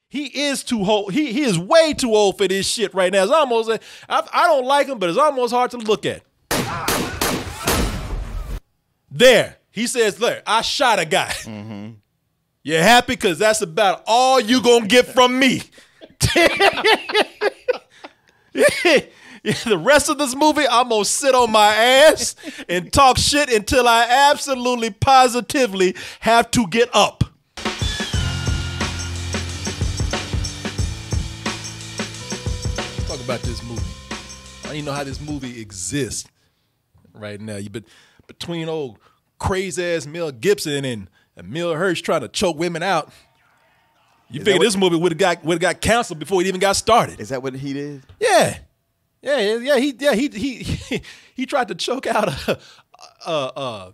He is too old. He is way too old for this shit right now. It's almost I don't like him, but it's almost hard to look at. There. He says, look, I shot a guy. Mm-hmm. You happy? Because that's about all you gonna get from me. The rest of this movie, I'm gonna sit on my ass and talk shit until I absolutely positively have to get up. Let's talk about this movie. I don't even know how this movie exists right now. But between old crazy ass Mel Gibson and Emile Hirsch trying to choke women out, you figure this movie would have got canceled before it even got started. Is that what he did? Yeah. He tried to choke out an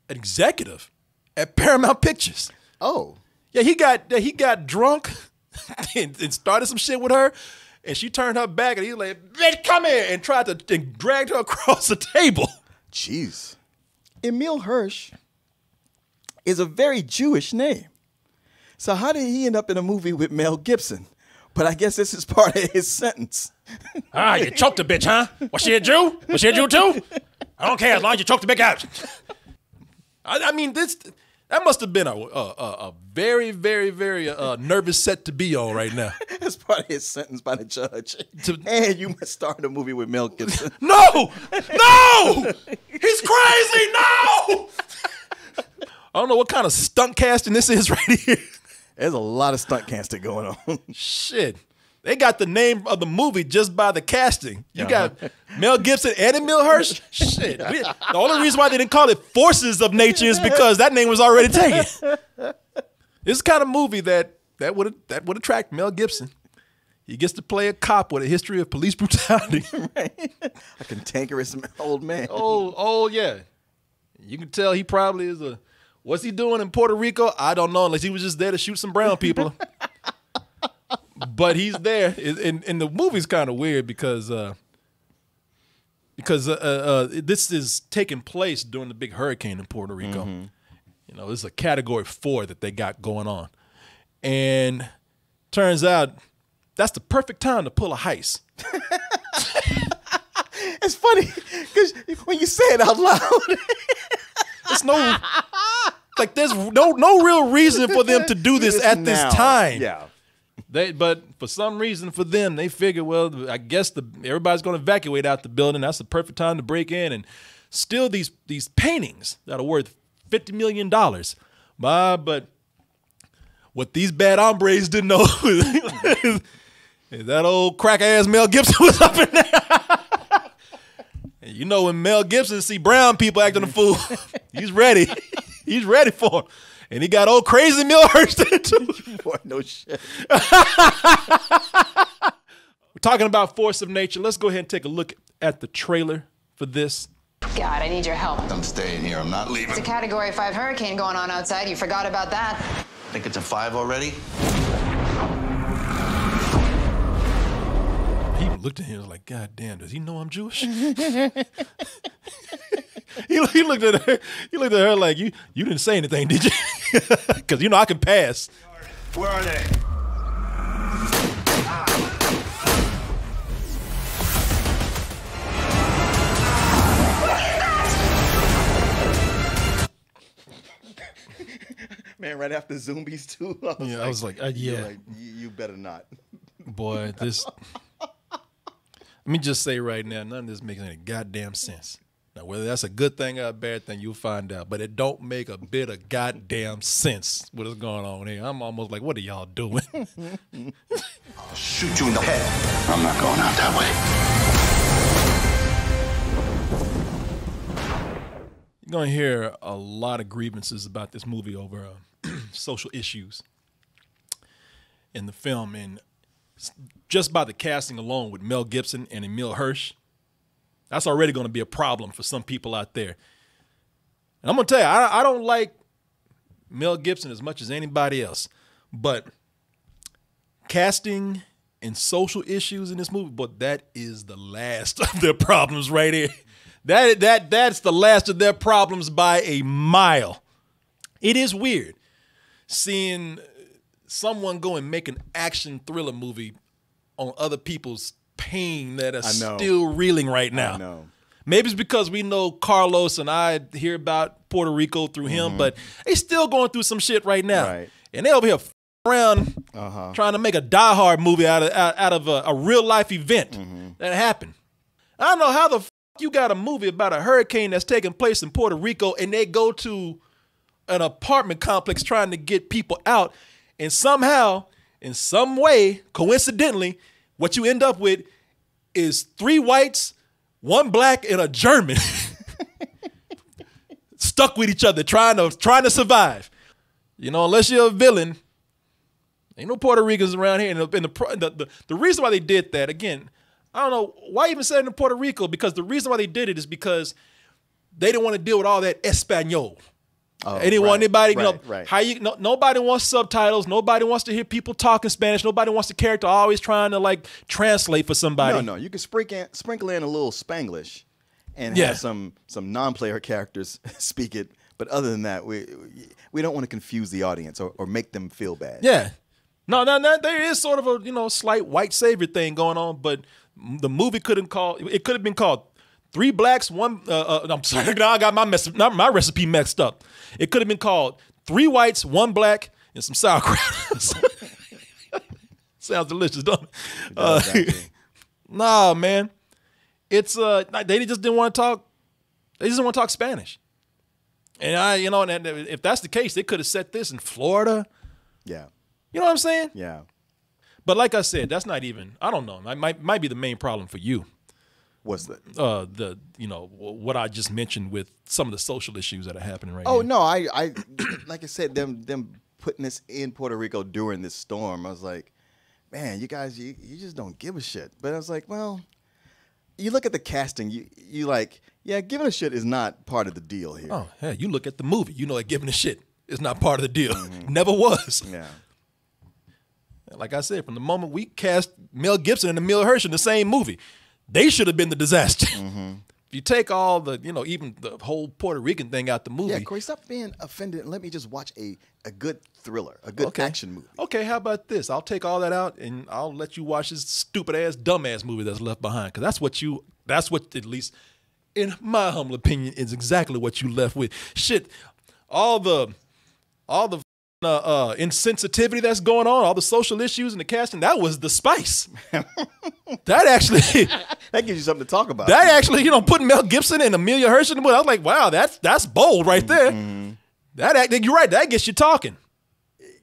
executive at Paramount Pictures. Oh. Yeah, he got drunk and started some shit with her, and she turned her back, and he was like, "Bitch, come here," and tried to and dragged her across the table. Jeez. Emile Hirsch is a very Jewish name. So how did he end up in a movie with Mel Gibson? But I guess this is part of his sentence. You choked a bitch, huh? Was she a Jew? Was she a Jew too? I don't care as long as you choked the bitch out. I mean, that must have been a very, very, very nervous set to be on right now. That's part of his sentence by the judge. And you must start a movie with Mel Gibson. No! He's crazy! No! I don't know what kind of stunt casting this is right here. There's a lot of stunt casting going on. Shit. They got the name of the movie just by the casting. You got Mel Gibson and Emile Hirsch. Shit. The only reason why they didn't call it Forces of Nature is because that name was already taken. This kind of movie that would attract Mel Gibson. He gets to play a cop with a history of police brutality. Right. A cantankerous old man. Oh, yeah. You can tell he probably is what's he doing in Puerto Rico? I don't know, unless he was just there to shoot some brown people. But he's there. And the movie's kind of weird because this is taking place during the big hurricane in Puerto Rico. Mm-hmm. You know, this is a Category 4 that they got going on. And turns out that's the perfect time to pull a heist. It's funny because when you say it out loud, it's there's no real reason for them to do this at this time. Yeah. But for some reason for them, they figure, well, I guess everybody's going to evacuate out the building. That's the perfect time to break in and steal these paintings that are worth $50 million. But what these bad hombres didn't know is that old crack-ass Mel Gibson was up in there. And you know when Mel Gibson see brown people acting a fool, he's ready. He's ready for him. And he got old crazy Emile Hirsch there too. Boy, no shit. We're talking about Force of Nature. Let's go ahead and take a look at the trailer for this. God, I need your help. I'm staying here. I'm not leaving. It's a Category 5 hurricane going on outside. You forgot about that. Think it's a 5 already? He looked at him and was like, God damn, does he know I'm Jewish? He looked at her. He looked at her like, you didn't say anything, did you? Because you know I can pass. Where are they? Man, right after Zombies too. I was like, yeah. You better not. Boy, this. Let me just say right now, none of this makes any goddamn sense. Now, whether that's a good thing or a bad thing, you'll find out. But it don't make a bit of goddamn sense what is going on here. I'm almost like, what are y'all doing? I'll shoot you in the head. I'm not going out that way. You're going to hear a lot of grievances about this movie over social issues in the film. And just by the casting alone with Mel Gibson and Emile Hirsch, that's already going to be a problem for some people out there. And I'm going to tell you, I don't like Mel Gibson as much as anybody else. But casting and social issues in this movie, but that is the last of their problems right here. That's the last of their problems by a mile. It is weird seeing someone go and make an action thriller movie on other people's pain that are still reeling right now. I know. Maybe it's because we know Carlos and I hear about Puerto Rico through him, but they still going through some shit right now. Right. And they over here around trying to make a Die Hard movie out of a real life event that happened. I don't know how the you got a movie about a hurricane that's taking place in Puerto Rico and they go to an apartment complex trying to get people out, and somehow, in some way, coincidentally, what you end up with is 3 whites, 1 black, and a German stuck with each other trying to survive. You know, unless you're a villain, ain't no Puerto Ricans around here. And the reason why they did that, again, I don't know why even said it in Puerto Rico, because the reason why they did it is because they didn't want to deal with all that Espanol. Nobody wants subtitles. Nobody wants to hear people talking Spanish. Nobody wants the character always trying to like translate for somebody. No, you can sprinkle in a little Spanglish and have some non-player characters speak it. But other than that, we don't want to confuse the audience or make them feel bad. Yeah. No, there is sort of a slight white savior thing going on, but the movie could have been called 3 blacks, 1. I'm sorry, now I got my recipe messed up. It could have been called 3 whites, 1 black, and some sauerkraut. Sounds delicious, don't it? Nah, man, it's they just didn't want to talk. They just didn't want to talk Spanish. And and if that's the case, they could have set this in Florida. Yeah. You know what I'm saying? Yeah. But like I said, that's not even. I don't know. That might be the main problem for you. What's that? What I just mentioned with some of the social issues that are happening right now. Oh no, I like I said, them putting this in Puerto Rico during this storm. I was like, man, you guys, you just don't give a shit. But I was like, well, you look at the casting, you like, yeah, giving a shit is not part of the deal here. Oh, hey, you look at the movie, you know that giving a shit is not part of the deal. Never was. Yeah. Like I said, from the moment we cast Mel Gibson and Emile Hirsch in the same movie, they should have been the disaster. If you take all the, even the whole Puerto Rican thing out the movie. Yeah, Corey, stop being offended and let me just watch a good thriller, a good action movie. Okay, how about this? I'll take all that out and I'll let you watch this stupid ass, dumb ass movie that's left behind. Because that's what, at least in my humble opinion, is exactly what you left with. Shit, all the insensitivity that's going on, all the social issues in the casting, that was the spice. That actually that gives you something to talk about. That actually, putting Mel Gibson and Amelia Hirsch in the movie, I was like, wow, that's bold right there. You're right, that gets you talking.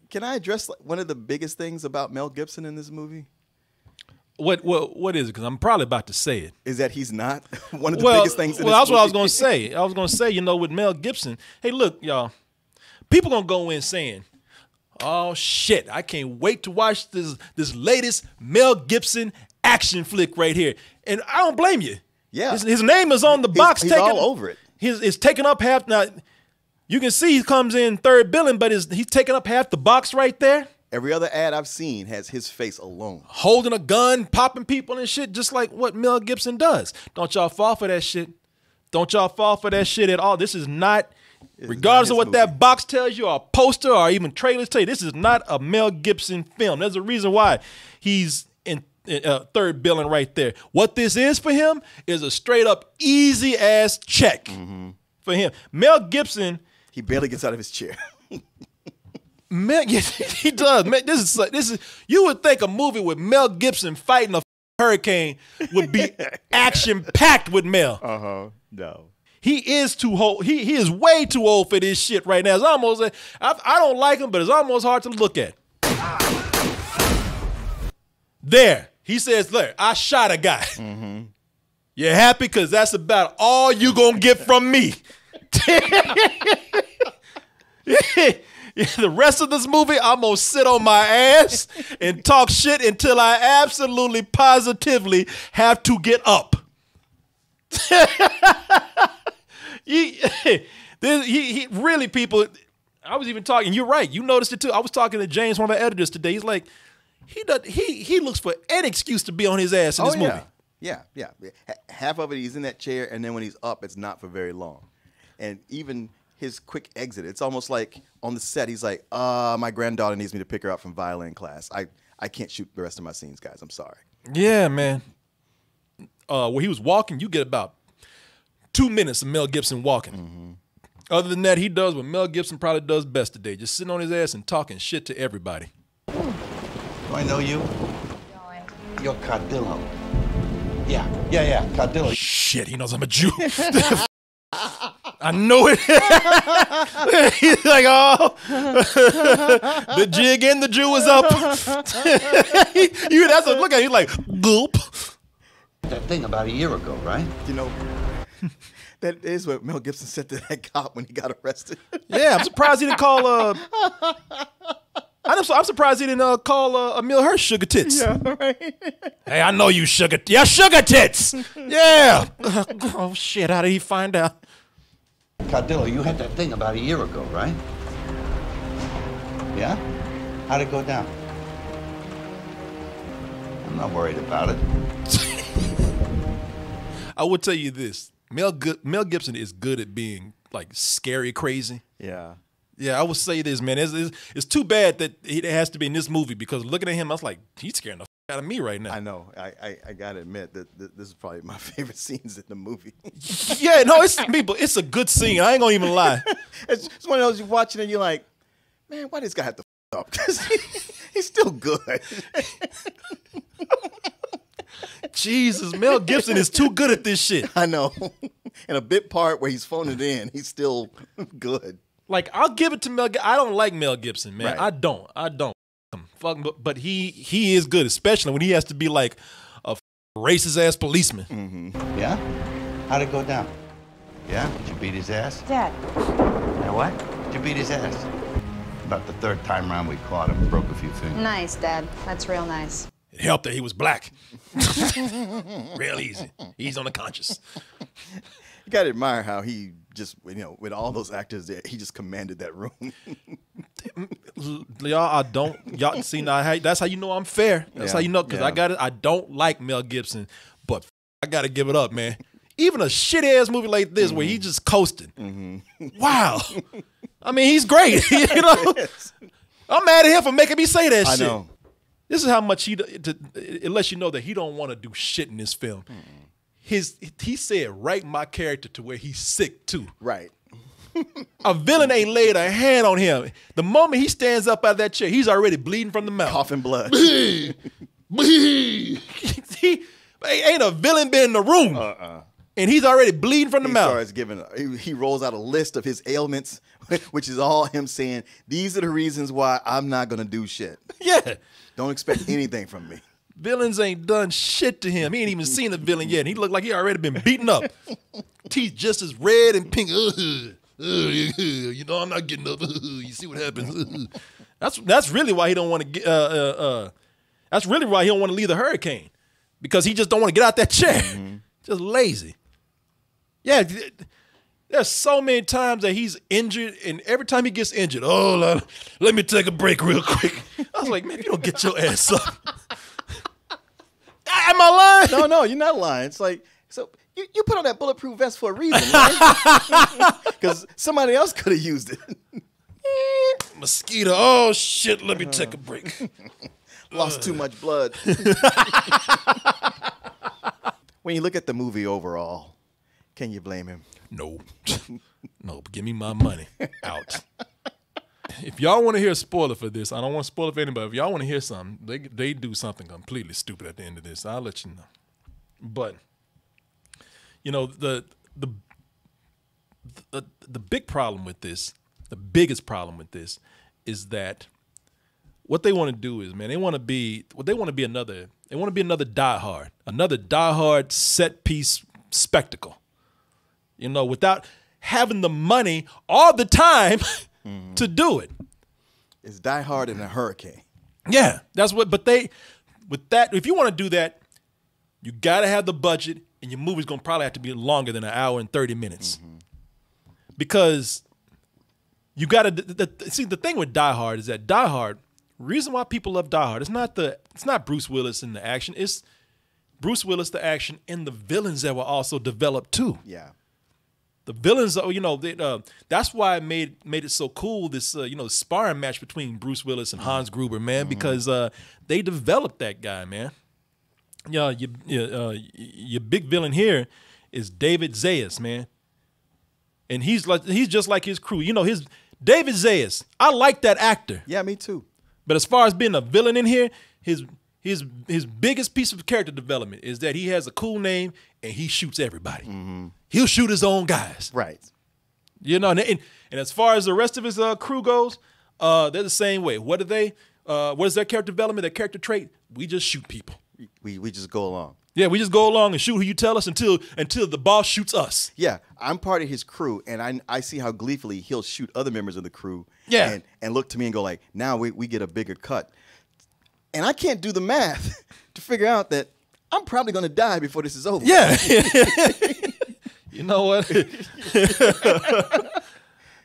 Can I address one of the biggest things about Mel Gibson in this movie? What is it? Because I'm probably about to say it. Is that he's not one of the biggest things in this movie? Well, that's what I was going to say. I was going to say, with Mel Gibson, hey, look, y'all, people going to go in saying, oh, shit, I can't wait to watch this latest Mel Gibson action flick right here. And I don't blame you. Yeah. His name is on the box. He's all over it. It's taking up half. Now, you can see he comes in third billing, but he's taking up half the box right there. Every other ad I've seen has his face alone. Holding a gun, popping people and shit, just like what Mel Gibson does. Don't y'all fall for that shit. Don't y'all fall for that shit at all. This is not... Regardless of what that box tells you, or a poster, or even trailers tell you, this is not a Mel Gibson film. There's a reason why he's in third billing right there. What this is for him is a straight up easy ass check for him. Mel Gibson, he barely gets out of his chair. He does. Man, this is. You would think a movie with Mel Gibson fighting a hurricane would be action packed with Mel. No. He is too old. He is way too old for this shit right now. It's almost. I don't like him, but it's almost hard to look at. There, he says, "There, I shot a guy." You happy? Because that's about all you gonna get from me. The rest of this movie, I'm gonna sit on my ass and talk shit until I absolutely, positively have to get up. He really, people, I was even talking, you're right, you noticed it too. I was talking to James, one of our editors today. He's like, he looks for any excuse to be on his ass in this movie. Yeah. Half of it, he's in that chair, and then when he's up, it's not for very long. And even his quick exit. It's almost like on the set, he's like, my granddaughter needs me to pick her up from violin class. I can't shoot the rest of my scenes, guys. I'm sorry. Yeah, man. Where he was walking, you get about 2 minutes of Mel Gibson walking. Mm-hmm. Other than that, he does what Mel Gibson probably does best today, just sitting on his ass and talking shit to everybody. Do I know you? You're Cardillo. Yeah, Cardillo. Shit, he knows I'm a Jew. I know it. He's like, oh, the jig and the Jew is up. That's a look at him, he's like, gulp. That thing about a year ago, right? You know, that is what Mel Gibson said to that cop when he got arrested. Yeah, I'm surprised he didn't call. I'm surprised he didn't call Emile Hirsch sugar tits. Yeah, right. Hey, I know you sugar tits. Yeah. Oh shit! How did he find out? Cardillo, you had that thing about a year ago, right? Yeah? How'd it go down? I'm not worried about it. I would tell you this: Mel Gibson is good at being like scary crazy. Yeah. Yeah, I would say this, man. It's too bad that it has to be in this movie because looking at him, I was like, he's scaring the out of me right now. I know. I gotta admit that this is probably my favorite scenes in the movie. Yeah, no, it's a good scene. I ain't gonna even lie. It's one of those you're watching and you're like, man, why this guy have to up? Because he's still good. Jesus, Mel Gibson is too good at this shit. I know. In a bit part where he's phoning it in, he's still good. Like, I'll give it to Mel Gibson. I don't like Mel Gibson, man. Right. I don't. Fuck, but he is good, especially when he has to be like a racist ass policeman. Mm-hmm. Yeah? How'd it go down? Yeah? Did you beat his ass? Dad. Now what? Did you beat his ass? About the third time round we caught him, broke a few things. Nice, Dad. That's real nice. It helped that he was black. Real easy. He's on the conscious. You gotta admire how he just, with all those actors there, he just commanded that room. Y'all see now. That's how you know I'm fair. That's how you know, because I don't like Mel Gibson, but I gotta give it up, man. Even a shitty ass movie like this where he just coasted. Wow. I mean, he's great. I'm mad at him for making me say that shit. I know. This is how much it lets you know that he don't want to do shit in this film. He said, write my character to where he's sick too. Right. A villain ain't laid a hand on him. The moment he stands up out of that chair, he's already bleeding from the mouth. Coughing blood. He ain't a villain been in the room. And he's already bleeding from the mouth. He rolls out a list of his ailments, which is all him saying, these are the reasons why I'm not going to do shit. Yeah. Don't expect anything from me. Villains ain't done shit to him. He ain't even seen a villain yet. He looked like he already been beaten up. Teeth just as red and pink. You know, I'm not getting up. You see what happens. That's really why he don't want to get. That's really why he don't want to leave the hurricane, because he just don't want to get out that chair. Just lazy. Yeah, there's so many times that he's injured, and every time he gets injured, let me take a break real quick. I was like, man, if you don't get your ass up. Am I lying? No, you're not lying. It's like, so you put on that bulletproof vest for a reason, right? Because somebody else could have used it. Mosquito. Oh, shit, let me take a break. Lost too much blood. When you look at the movie overall, can you blame him? No. No, give me my money. Out. If y'all want to hear a spoiler for this, I don't want to spoil it for anybody. If y'all want to hear something, they do something completely stupid at the end of this. I'll let you know. But, the big problem with this, the biggest problem with this, is that what they want to do is, man, they want to be another Die Hard, another Die Hard set piece spectacle. Without having the money all the time to do it. It's Die Hard in a hurricane. Yeah, that's what. But if you want to do that, you got to have the budget, and your movie's gonna probably have to be longer than an hour and 30 minutes, because you got to see. The thing with Die Hard is that Die Hard. Reason why people love Die Hard, it's not Bruce Willis in the action. It's Bruce Willis the action and the villains that were also developed too. Yeah. The villains, that's why it made it so cool. This sparring match between Bruce Willis and Hans Gruber, man, because they developed that guy, man. Yeah, your big villain here is David Zayas, man, and he's just like his crew. His David Zayas. I like that actor. Yeah, me too. But as far as being a villain in here, his biggest piece of character development is that he has a cool name and he shoots everybody. He'll shoot his own guys. Right. And as far as the rest of his crew goes, they're the same way. What is their character development, their character trait? We just shoot people. We just go along. Yeah, we just go along and shoot who you tell us until the boss shoots us. Yeah, I'm part of his crew, and I see how gleefully he'll shoot other members of the crew. Yeah. And look to me and go like, now we get a bigger cut. And I can't do the math to figure out that I'm probably going to die before this is over. Yeah. You know what?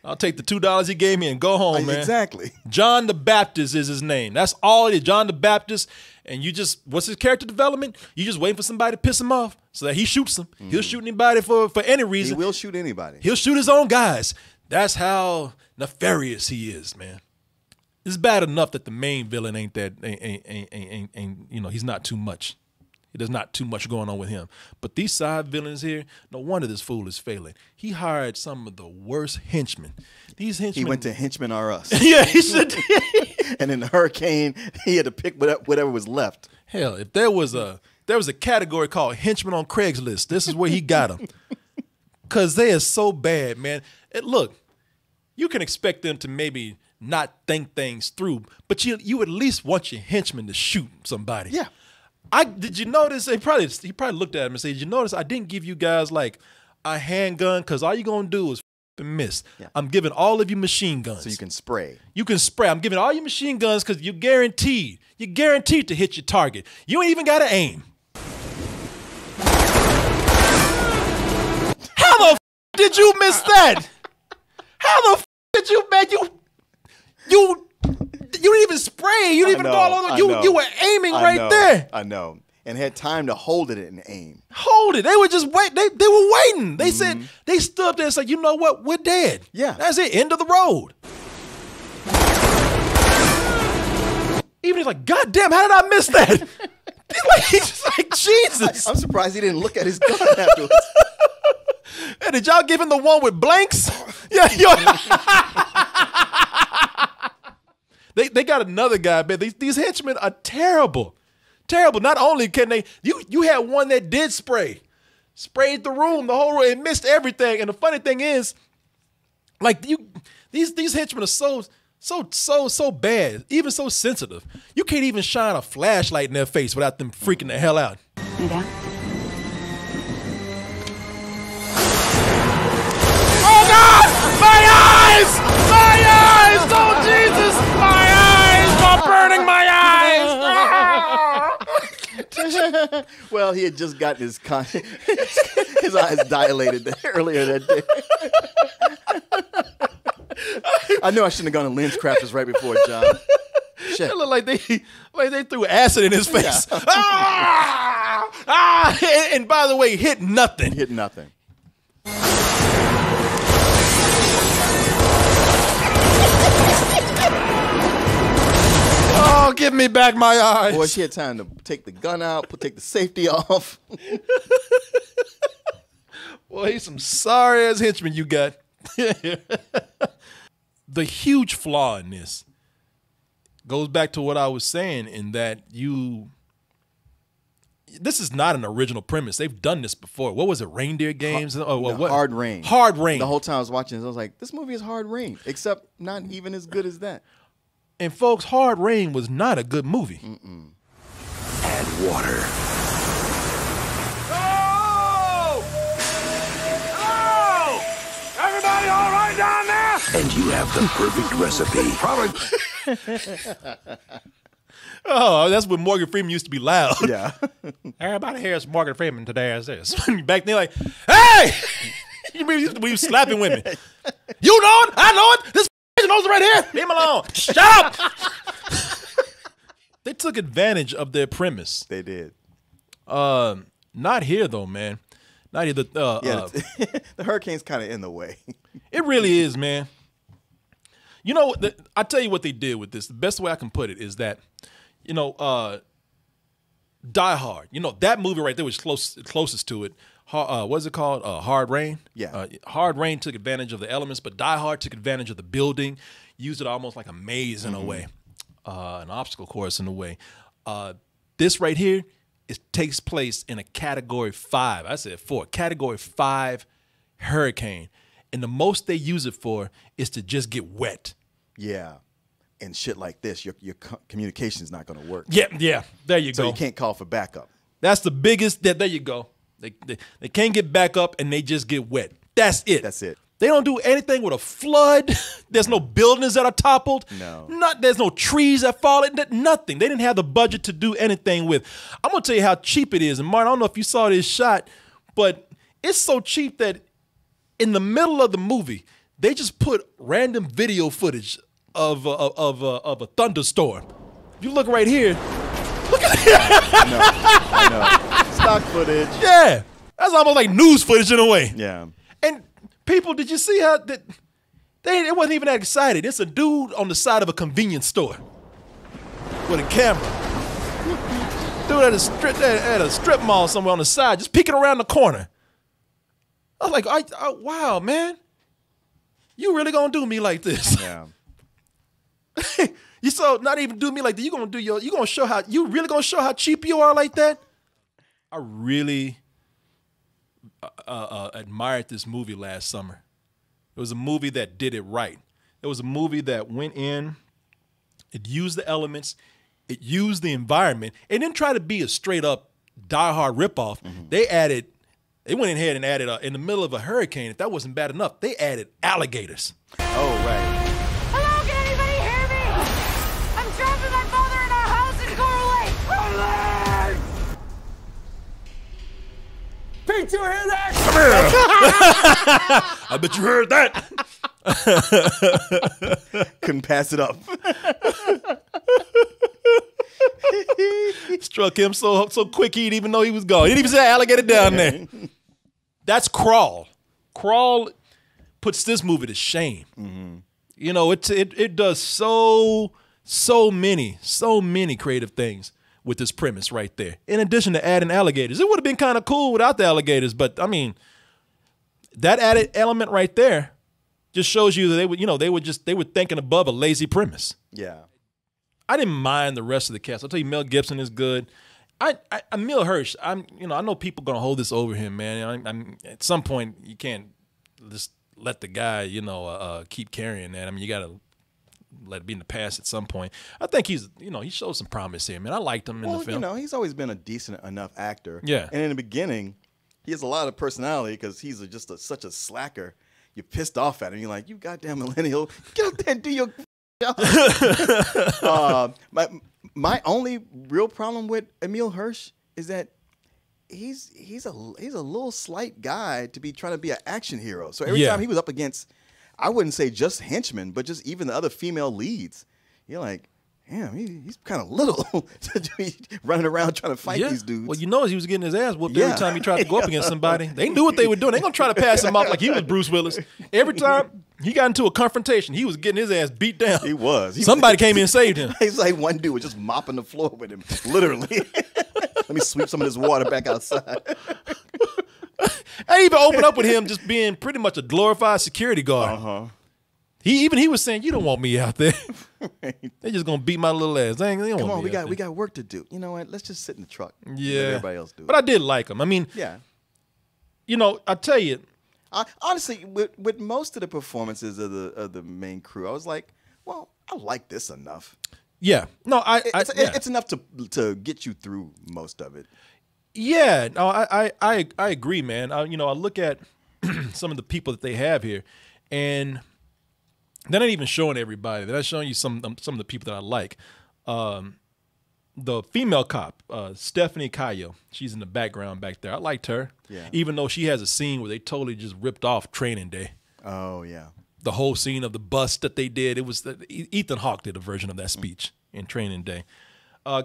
I'll take the $2 he gave me and go home, man. Exactly. John the Baptist is his name. That's all it is, John the Baptist. And what's his character development? You just waiting for somebody to piss him off so that he shoots them. He'll shoot anybody for any reason. He will shoot anybody. He'll shoot his own guys. That's how nefarious he is, man. It's bad enough that the main villain ain't he's not too much. There's not too much going on with him. But these side villains here, no wonder this fool is failing. He hired some of the worst henchmen. These henchmen. He went to Henchmen R Us. Yeah, he should. And in the Hurricane, he had to pick whatever was left. Hell, if there was a category called Henchmen on Craigslist, this is where he got them. Because they are so bad, man. Look, you can expect them to maybe not think things through, but you at least want your henchmen to shoot somebody. Yeah. Did you notice? He probably looked at him and said, "Did you notice I didn't give you guys like a handgun? Because all you're gonna do is miss. Yeah. I'm giving all of you machine guns, so you can spray. You can spray. I'm giving all you machine guns because you're guaranteed to hit your target. You ain't even got to aim. How the did you miss that? How the did you, man? You didn't even spray. You didn't even go all over. You were aiming right there. I know. And had time to hold it and aim. Hold it. They were just wait. They were waiting. They said they stood up there and said, "You know what? We're dead. Yeah, that's it. End of the road." Even he's like, "God damn, how did I miss that?" He's just like, Jesus. I'm surprised he didn't look at his gun afterwards. Hey, did y'all give him the one with blanks? Yeah. They got another guy, man. These henchmen are terrible. Terrible. Not only can they, you had one that did sprayed the room, the whole room, and missed everything. And the funny thing is, like these henchmen are so bad, even so sensitive. You can't even shine a flashlight in their face without them freaking the hell out. Mira. Oh God! My eyes! My eyes! Oh Jesus! My eyes are burning my eyes! Well, he had just gotten his eyes dilated earlier that day. I knew I shouldn't have gone to LensCrafters right before, John. Shit. It looked like they threw acid in his face. Yeah. And by the way, hit nothing. Hit nothing. Oh, give me back my eyes. Boy, she had time to take the gun out, take the safety off. Boy, he's some sorry-ass henchmen you got. The huge flaw in this goes back to what I was saying in that this is not an original premise. They've done this before. What was it, Reindeer Games? What? Hard Rain. Hard Rain. The whole time I was watching this, I was like, this movie is Hard Rain, except not even as good as that. And folks, Hard Rain was not a good movie. Add water. Hello! Hello! Everybody all right down there? And you have the perfect recipe. Probably. Oh, that's when Morgan Freeman used to be loud. Yeah. Everybody here is Morgan Freeman today as this. Back then, like, hey! We were slapping women. You know it? I know it. This knows it right here. Leave him alone. Shut up. They took advantage of their premise. They did. Not here, though, man. Not even the hurricane's kind of in the way. It really is, man. You know, I tell you what they did with this. The best way I can put it is that, you know, Die Hard. You know, that movie right there was closest to it. What's it called? Hard Rain. Yeah. Hard Rain took advantage of the elements, but Die Hard took advantage of the building, used it almost like a maze in a way, an obstacle course in a way. This right here, it takes place in a Category 5. I said 4. Category 5 hurricane. And the most they use it for is to just get wet. Yeah. And shit like this, your communication is not going to work. Yeah. There you go. So you can't call for backup. That's the biggest. There you go. They can't get back up and they just get wet. That's it. That's it. They don't do anything with a flood. There's no buildings that are toppled. No. There's no trees that fall. Nothing. They didn't have the budget to do anything with. I'm going to tell you how cheap it is. And Martin, I don't know if you saw this shot, but it's so cheap that in the middle of the movie, they just put random video footage of a thunderstorm. If you look right here, look at it. I know. Stock footage. Yeah. That's almost like news footage in a way. Yeah. And people, did you see how that they wasn't even that excited? It's a dude on the side of a convenience store with a camera. Dude at a strip mall somewhere on the side, just peeking around the corner. I was like, wow, man. You really gonna do me like this? Yeah. You so not even do me like that. You really gonna show how cheap you are like that? I really admired this movie last summer. It was a movie that did it right. It was a movie that went in, it used the elements, it used the environment, and didn't try to be a straight up Die Hard ripoff. They went ahead and added, in the middle of a hurricane, if that wasn't bad enough, they added alligators. Oh, right. Hello, can anybody hear me? I'm trapped with my father in our house in Coral Lake. Pete, you hear that? I bet you heard that. Couldn't pass it up. Struck him so quick he didn't even know he was gone. He didn't even say alligator down there. That's Crawl. Crawl puts this movie to shame. You know, it does so many creative things with this premise right there. In addition to adding alligators, it would have been kind of cool without the alligators, but I mean, that added element right there just shows you that they were thinking above a lazy premise. Yeah. I didn't mind the rest of the cast. I'll tell you, Mel Gibson is good. Emile Hirsch, I know people are gonna hold this over him, man. At some point, you can't just let the guy, keep carrying that. I mean, you gotta let it be in the past at some point. I think he showed some promise here, man. I liked him in the film. He's always been a decent enough actor. Yeah. And in the beginning, he has a lot of personality because he's such a slacker. You're pissed off at him. You're like, you goddamn millennial, get out there and do your job. My only real problem with Emile Hirsch is that he's a little slight guy to be trying to be an action hero. So every time he was up against, I wouldn't say just henchmen, but just even the other female leads, you're like, damn, he's kind of little to be running around trying to fight these dudes. Well, he was getting his ass whooped every time he tried to go up against somebody. They knew what they were doing. They gonna try to pass him off like he was Bruce Willis. Every time he got into a confrontation, he was getting his ass beat down. He was. Somebody came in and saved him. He's like one dude was just mopping the floor with him, literally. Let me sweep some of this water back outside. I even opened up with him just being pretty much a glorified security guard. He was saying, "You don't want me out there. They're just gonna beat my little ass. They don't Come want on, me out we got work to do. You know what? Let's just sit in the truck. Yeah, let everybody else do it. But I did like him. I mean, yeah. I tell you, honestly, with most of the performances of the main crew, I was like, well, I like this enough. Yeah, no, it's enough to get you through most of it. Yeah, no, I agree, man. I look at some of the people that they have here, and they're not even showing everybody. They're not showing you some of the people that I like. The female cop, Stephanie Cayo, she's in the background back there. I liked her, even though she has a scene where they totally just ripped off Training Day. Oh yeah, the whole scene of the bus that they did. It was Ethan Hawke did a version of that speech in Training Day.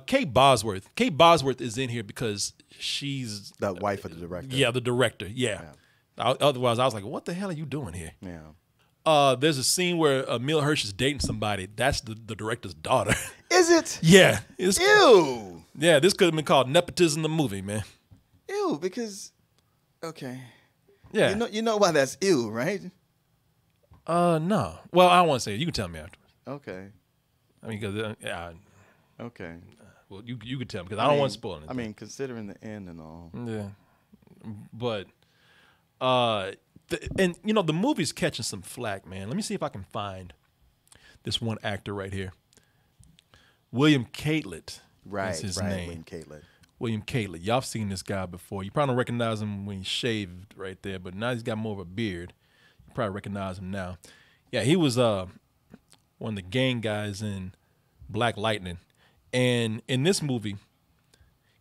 Kate Bosworth. Kate Bosworth is in here because she's The wife of the director. Yeah, the director. Yeah. Otherwise, I was like, what the hell are you doing here? Yeah. There's a scene where Emile Hirsch is dating somebody. That's the director's daughter. Is it? Yeah. Ew. Yeah, this could have been called Nepotism the movie, man. Ew, because okay. Yeah. You know why that's ew, right? No. Well, I don't want to say it. You can tell me afterwards. Okay. I mean, because Okay. well, you could tell me because I don't want to spoil it. I mean, considering the end and all. Yeah. But and you know the movie's catching some flack, man. Let me see if I can find this one actor right here. William Catlett is his name. William Catlett. William Catlett. Y'all seen this guy before. You probably don't recognize him when he shaved right there, but now he's got more of a beard. You probably recognize him now. Yeah, he was one of the gang guys in Black Lightning. And in this movie,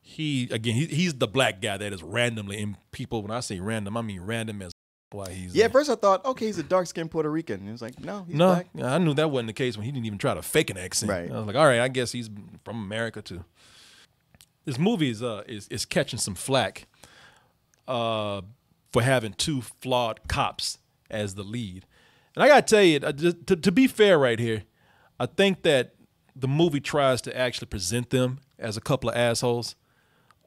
he's the black guy that is randomly, and people, when I say random, I mean random as why he's Yeah, at first I thought, okay, he's a dark-skinned Puerto Rican. And it was like, no, he's no, black. I knew that wasn't the case when he didn't even try to fake an accent. Right. I was like, all right, I guess he's from America too. This movie is catching some flack for having two flawed cops as the lead. And I gotta tell you, to be fair right here, I think that the movie tries to actually present them as a couple of assholes.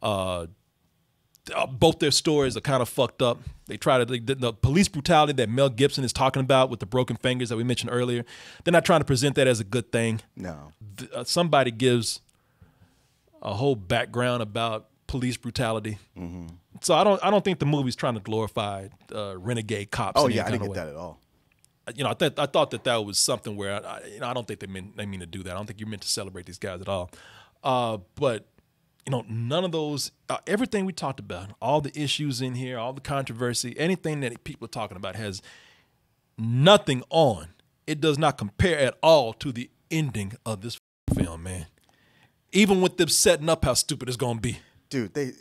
Both their stories are kind of fucked up. They try to the police brutality that Mel Gibson is talking about with the broken fingers that we mentioned earlier. They're not trying to present that as a good thing. No. Somebody gives a whole background about police brutality. Mm-hmm. So I don't think the movie's trying to glorify renegade cops. Oh in yeah, I any didn't kind get of that at all. You know, I thought that was something where I don't think they mean to do that. I don't think you're meant to celebrate these guys at all. But you know, none of those, everything we talked about, all the issues in here, all the controversy, anything that people are talking about has nothing on. It does not compare at all to the ending of this film, man. Even with them setting up how stupid it's gonna be. Dude,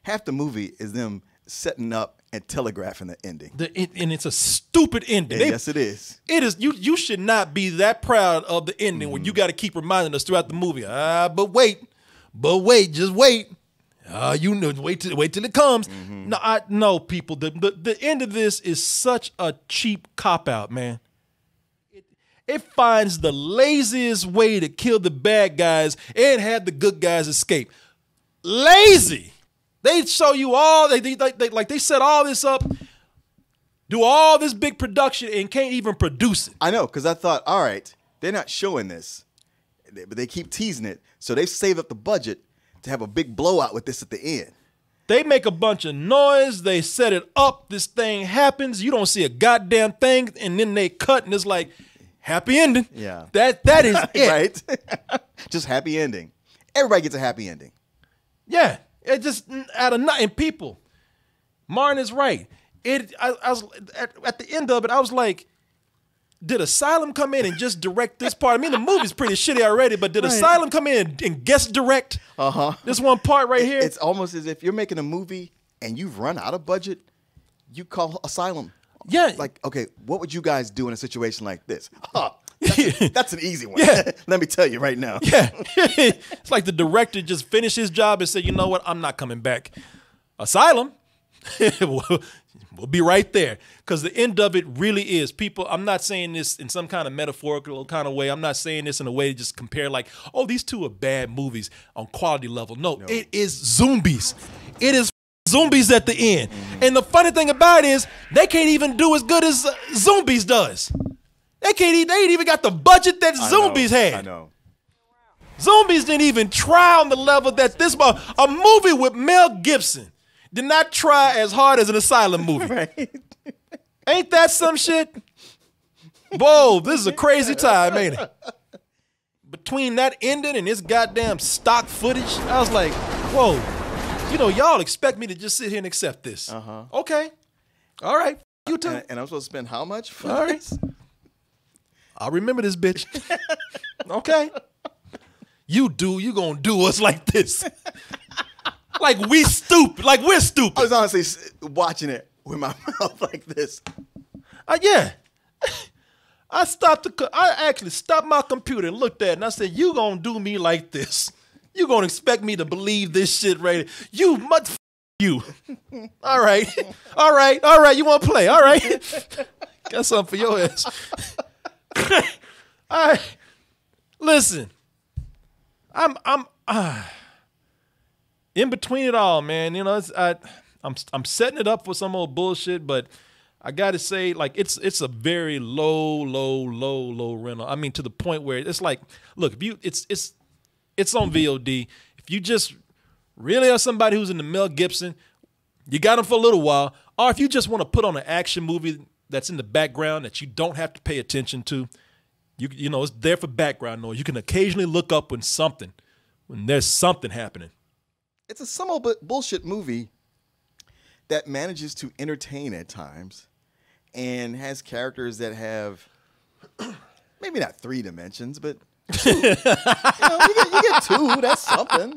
half the movie is them setting up and telegraphing the ending. And it's a stupid ending. Yeah, yes, it is. It is. You should not be that proud of the ending when you got to keep reminding us throughout the movie. But wait, just wait. You know, wait till it comes. Mm-hmm. No, people. The end of this is such a cheap cop out, man. It finds the laziest way to kill the bad guys and have the good guys escape. Lazy. They show you all. They set all this up, do all this big production, and can't even produce it. I know, because I thought, all right, they're not showing this, but they keep teasing it. So they've saved up the budget to have a big blowout with this at the end. They make a bunch of noise. They set it up. This thing happens. You don't see a goddamn thing, and then they cut, and it's like happy ending. Yeah, that is it. Right? Just happy ending. Everybody gets a happy ending. Yeah, it just out of nothing. People, Martin is right. I was at the end of it. I was like, did Asylum come in and just direct this part? I mean, the movie's pretty shitty already, but did Asylum come in and guest direct this one part right here? It's almost as if you're making a movie and you've run out of budget. You call Asylum. Yeah, like, okay, what would you guys do in a situation like this? That's an easy one. Yeah. Let me tell you right now. Yeah. It's like the director just finished his job and said, you know what, I'm not coming back. Asylum, we'll be right there. Because the end of it really is, people, I'm not saying this in some kind of metaphorical kind of way. I'm not saying this in a way to just compare like, oh, these two are bad movies on quality level. No, it is zombies. It is zombies at the end. And the funny thing about it is they can't even do as good as Zombies does. They ain't even got the budget that Zombies had. I know. Zombies didn't even try on the level that a movie with Mel Gibson did not try as hard as an Asylum movie. Right. Ain't that some shit? Whoa, this is a crazy time, ain't it? Between that ending and this goddamn stock footage, I was like, whoa, you know, y'all expect me to just sit here and accept this. Okay. All right. You too. And I'm supposed to spend how much for All right. this? I'll remember this bitch. Okay. You gonna do us like this. Like we're stupid. I was honestly watching it with my mouth like this. Yeah. I actually stopped my computer and looked at it, and I said, "You gonna do me like this? You gonna expect me to believe this shit, right? You much you. All right, all right, all right. You want to play? All right. Got something for your ass. All right. Listen, I'm in between it all, man. You know, I'm setting it up for some old bullshit, but I gotta say, like, it's a very low rental. I mean, to the point where it's like, look, if you it's on VOD. If you just really are somebody who's into Mel Gibson, you got him for a little while, or if you just want to put on an action movie that's in the background that you don't have to pay attention to, you know, it's there for background noise. You can occasionally look up when there's something happening. It's a somewhat bullshit movie that manages to entertain at times and has characters that have maybe not 3 dimensions, but two. You get 2. That's something.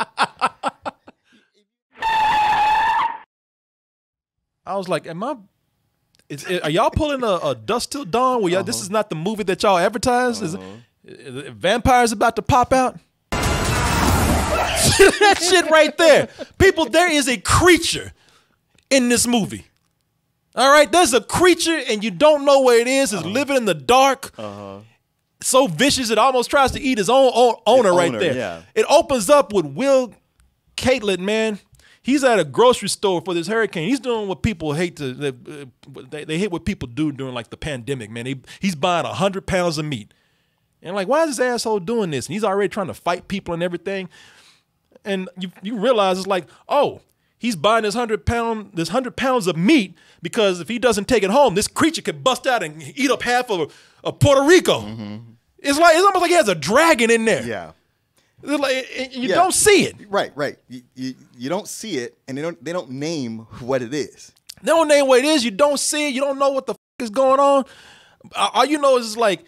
I was like, are y'all pulling a Dusk Till Dawn where this is not the movie that y'all advertised? Is vampires about to pop out? That shit right there. People, there is a creature in this movie. All right, there's a creature and you don't know where it is. It's living in the dark. So vicious it almost tries to eat his own owner right there. Yeah. It opens up with Will Catlett, man. He's at a grocery store for this hurricane. He's doing what people hate to. They hate what people do during like the pandemic, man. He's buying 100 pounds of meat, and like, why is this asshole doing this? And he's already trying to fight people and everything. And you realize it's like, oh, he's buying this 100 pounds of meat because if he doesn't take it home, this creature could bust out and eat up half of Puerto Rico. It's almost like he has a dragon in there. Yeah. Like, you don't see it. Right. You don't see it, and they don't name what it is. They don't name what it is. You don't see it. You don't know what the is going on. All you know is like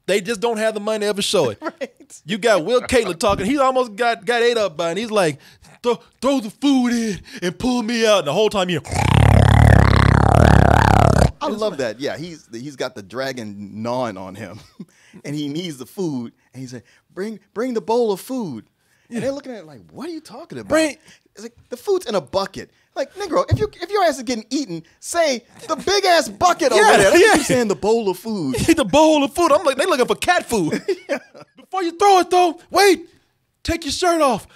they just don't have the money to ever show it. Right. You got Will Catlett talking. He almost got ate up by it. And he's like, throw the food in and pull me out. And the whole time you. I love that. Yeah, he's got the dragon gnawing on him, and he needs the food. And he's like, bring the bowl of food. And they're looking at it like, what are you talking about? It's like, the food's in a bucket. Like, Negro, if your ass is getting eaten, say the big ass bucket over there. They keep saying the bowl of food. The bowl of food. I'm like, they looking for cat food. Before you throw it though, wait, take your shirt off.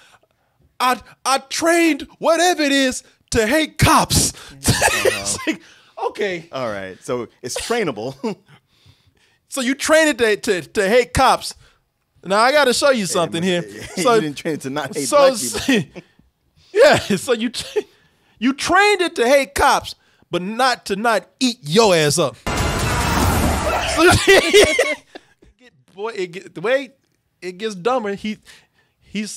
I trained whatever it is to hate cops. It's like, okay. All right. So it's trainable. So you train it to hate cops. Now I got to show you something here. So you didn't train it to not hate black people. Yeah. So you trained it to hate cops, but not to not eat your ass up. The way it gets dumber. He's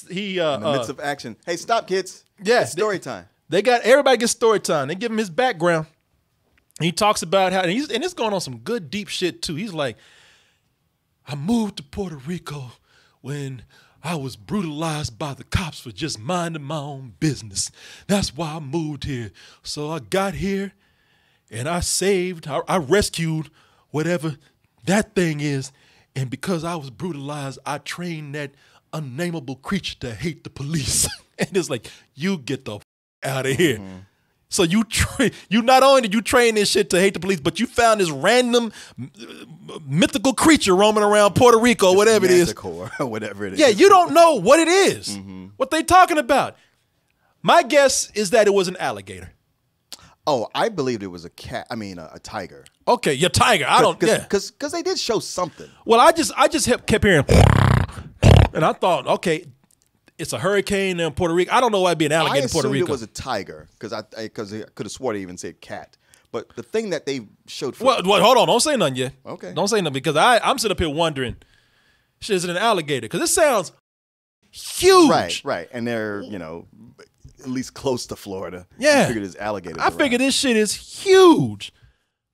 in the midst of action. Hey, stop, kids. Yeah, it's story time. Everybody gets story time. They give him his background. He talks about how, and it's going on some good deep shit too. He's like, I moved to Puerto Rico when I was brutalized by the cops for just minding my own business. That's why I moved here. So I got here and I rescued whatever that thing is. And because I was brutalized, I trained that unnameable creature to hate the police. And it's like, you get the out of here. So you not only did you train this shit to hate the police, but you found this random mythical creature roaming around Puerto Rico, whatever it is. Or whatever it is. Yeah, you don't know what it is, what they talking about. My guess is that it was an alligator. Oh, I believed it was a cat. I mean, a tiger. Okay, your tiger. I don't. Because they did show something. Well, I just kept hearing, and I thought, okay, it's a hurricane in Puerto Rico. I don't know why it'd be an alligator in Puerto Rico. I assumed it was a tiger because I could have swore they even said cat. But the thing that they showed. Well, hold on. Don't say nothing yet. Okay. Don't say nothing because I'm sitting up here wondering, shit, is it an alligator? Because it sounds huge. Right. And they're, at least close to Florida. Yeah. I figured it's alligators. I figured this shit is huge.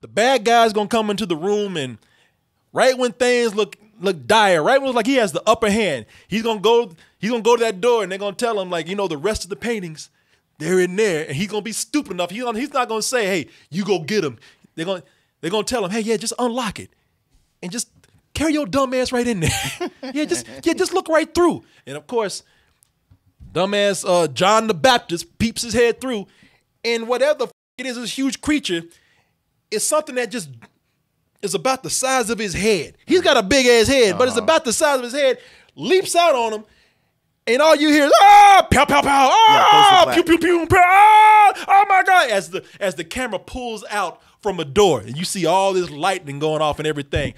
The bad guy's going to come into the room and right when things look dire, right when it's like he has the upper hand, he's going to go to that door and they're going to tell him, like, the rest of the paintings, they're in there. And he's going to be stupid enough. He's not going to say, hey, you go get them. They're going to tell him, hey, yeah, just unlock it. And just carry your dumb ass right in there. just look right through. And of course, dumbass John the Baptist peeps his head through, and whatever the f it is, this huge creature is something that just is about the size of his head. He's got a big ass head, but it's about the size of his head, leaps out on him, and all you hear is, ah, pow, pow, pow, ah, pew, pew, pew, pew, ah, oh my God, as the camera pulls out from a door, and you see all this lightning going off and everything,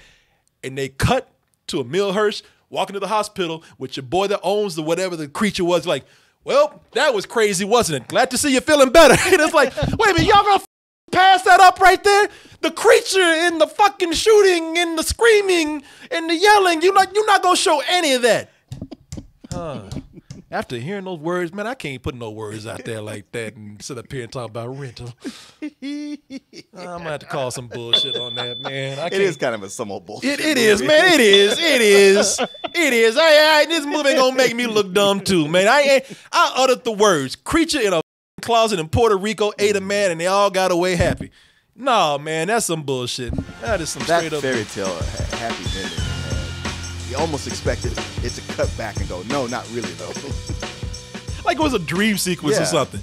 and they cut to Emile Hirsch walking to the hospital with your boy that owns the whatever the creature was, like, well, that was crazy, wasn't it? Glad to see you feeling better. And it's like, wait a minute, y'all gonna pass that up right there? The creature and the fucking shooting and the screaming and the yelling, you're not gonna show any of that. After hearing those words, man, I can't put no words out there like that and sit up here and talk about rental. I'm gonna have to call some bullshit on that, man. It is kind of a somewhat bullshit. It is, man. It is. This movie ain't gonna make me look dumb too, man. I uttered the words. Creature in a closet in Puerto Rico ate a man and they all got away happy. No, man, that's some bullshit. That is some straight up fairy tale happy ending. You almost expected it to cut back and go, no, not really though. Like it was a dream sequence or something.